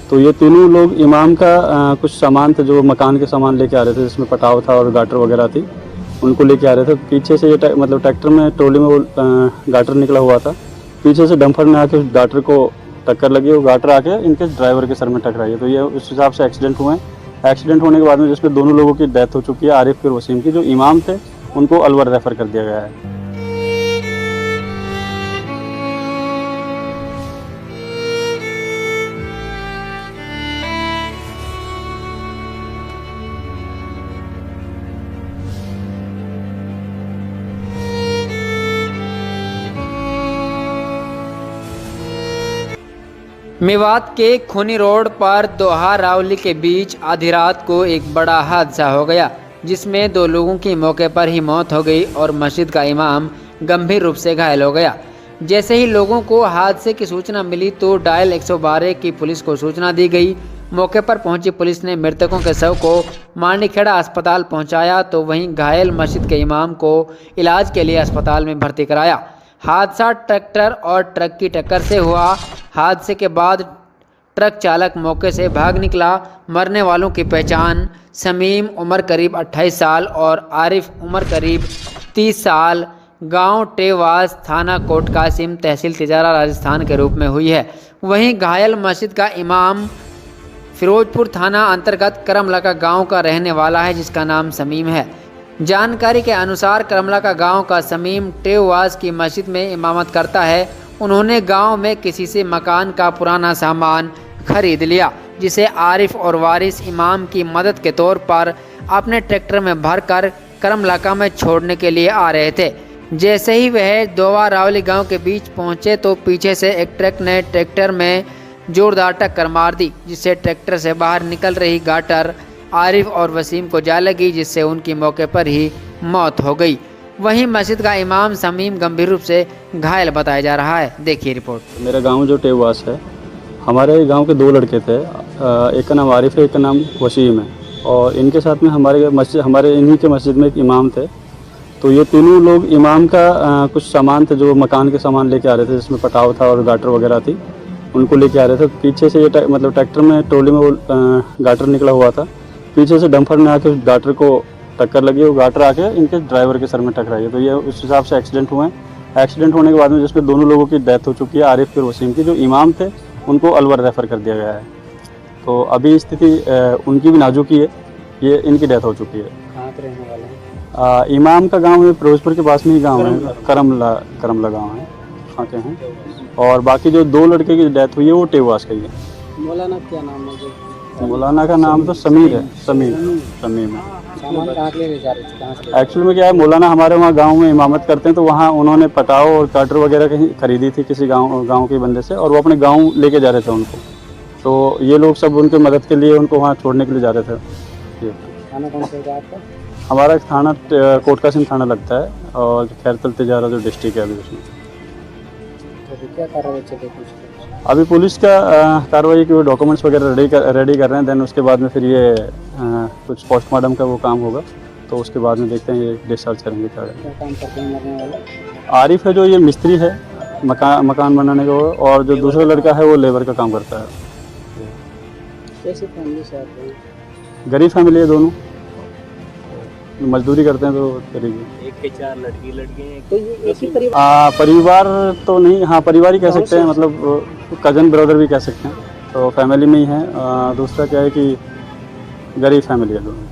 तो ये तीनों लोग इमाम का कुछ सामान थे जो मकान के सामान लेके आ रहे थे, जिसमें पटाव था और गाटर वगैरह थी, उनको लेके आ रहे थे। पीछे से ये मतलब ट्रैक्टर में ट्रॉली में वो गाटर निकला हुआ था, पीछे से डंपर ने आके उस गाटर को टक्कर लगी, वो गाटर आके इनके ड्राइवर के सर में टकराई है। तो ये उस हिसाब से एक्सीडेंट हुए हैं। एक्सीडेंट होने के बाद में जिसमें दोनों लोगों की डेथ हो चुकी है, आरिफ और वसीम की। जो इमाम थे उनको अलवर रेफर कर दिया गया है। मेवात के खूनी रोड पर दोहा रावली के बीच आधी रात को एक बड़ा हादसा हो गया, जिसमें 2 लोगों की मौके पर ही मौत हो गई और मस्जिद का इमाम गंभीर रूप से घायल हो गया। जैसे ही लोगों को हादसे की सूचना मिली तो डायल 112 की पुलिस को सूचना दी गई। मौके पर पहुंची पुलिस ने मृतकों के शव को मांडीखेड़ा अस्पताल पहुंचाया, तो वहीं घायल मस्जिद के इमाम को इलाज के लिए अस्पताल में भर्ती कराया। हादसा ट्रैक्टर और ट्रक की टक्कर से हुआ। हादसे के बाद ट्रक चालक मौके से भाग निकला। मरने वालों की पहचान समीम उम्र करीब 28 साल और आरिफ उम्र करीब 30 साल गांव टेवास थाना कोट कासिम तहसील तिजारा राजस्थान के रूप में हुई है। वहीं घायल मस्जिद का इमाम फिरोजपुर थाना अंतर्गत करमलका गांव का रहने वाला है, जिसका नाम समीम है। जानकारी के अनुसार करमलका गांव का समीम टेवास की मस्जिद में इमामत करता है। उन्होंने गांव में किसी से मकान का पुराना सामान खरीद लिया, जिसे आरिफ और वारिस इमाम की मदद के तौर पर अपने ट्रैक्टर में भरकर करमलका में छोड़ने के लिए आ रहे थे। जैसे ही वह दोवा रावली गांव के बीच पहुंचे तो पीछे से एक ट्रक ने ट्रैक्टर में जोरदार टक्कर मार दी, जिससे ट्रैक्टर से बाहर निकल रही गाटर आरिफ और वसीम को जा लगी, जिससे उनकी मौके पर ही मौत हो गई। वहीं मस्जिद का इमाम समीम गंभीर रूप से घायल बताया जा रहा है। देखिए रिपोर्ट। मेरा गांव जो टेवास है, हमारे गांव के 2 लड़के थे, एक का नाम आरिफ है, एक का नाम वसीम है। और इनके साथ में हमारे इन्हीं के मस्जिद में एक इमाम थे। तो ये तीनों लोग इमाम का कुछ सामान थे जो मकान के सामान लेके आ रहे थे, जिसमें पटाव था और गाटर वगैरह थी, उनको लेके आ रहे थे। पीछे से ये मतलब ट्रैक्टर में ट्रॉली में वो गाटर निकला हुआ था, पीछे से डंपर ने आके उस गाटर को टक्कर लगी, वो गाटर आके इनके ड्राइवर के सर में टकराई है। तो ये उस हिसाब से एक्सीडेंट हुए हैं। एक्सीडेंट होने के बाद में जिसमें दोनों लोगों की डेथ हो चुकी है, आरिफ और वसीम की। जो इमाम थे उनको अलवर रेफर कर दिया गया है। तो अभी स्थिति उनकी भी नाजुक ही है, ये इनकी डेथ हो चुकी है। कहाँ के रहने वाले हैं? इमाम का गांव है फिरोजपुर के पास में ही गांव है, करमला गांव है, वहाँ के हैं। और बाकी जो 2 लड़के की डेथ हुई है वो टेवास का ही है। मौलाना क्या नाम है? मौलाना का नाम तो समीर है, समीम है। एक्चुअल में क्या है, मौलाना हमारे वहाँ गांव में इमामत करते हैं, तो वहाँ उन्होंने पटाव और काटर वगैरह कहीं खरीदी थी किसी गांव के बंदे से, और वो अपने गांव लेके जा रहे थे उनको। तो ये लोग सब उनके मदद के लिए उनको वहाँ छोड़ने के लिए जा रहे थे। ये थाना कौन सा आपका? हमारा थाना कोट कासिम थाना लगता है, और खैरतल तिजारा जो डिस्ट्रिक्ट है अभी उसमें। तो क्या कार्रवाई चल रही है? अभी पुलिस का कार्रवाई के डॉक्यूमेंट्स वगैरह रेडी कर रहे हैं। देन उसके बाद में फिर ये कुछ पोस्टमार्टम का वो काम होगा, तो उसके बाद में देखते हैं ये डिस्चार्ज करेंगे। क्या काम करते हैं मरने वाले? आरिफ है जो ये मिस्त्री है मकान बनाने का, और जो दूसरा लड़का है वो लेबर का काम करता है। कैसी फैमिली से आते हैं? गरीब फैमिली है, दोनों मजदूरी करते हैं। तो करीब 1 के 4 लड़के हैं। तो ये एक ही परिवार? परिवार तो नहीं, हाँ परिवार ही कह सकते हैं, मतलब कजन ब्रदर भी कह सकते हैं। तो फैमिली में ही है। दूसरा क्या है कि गरीब फैमिली है दोनों।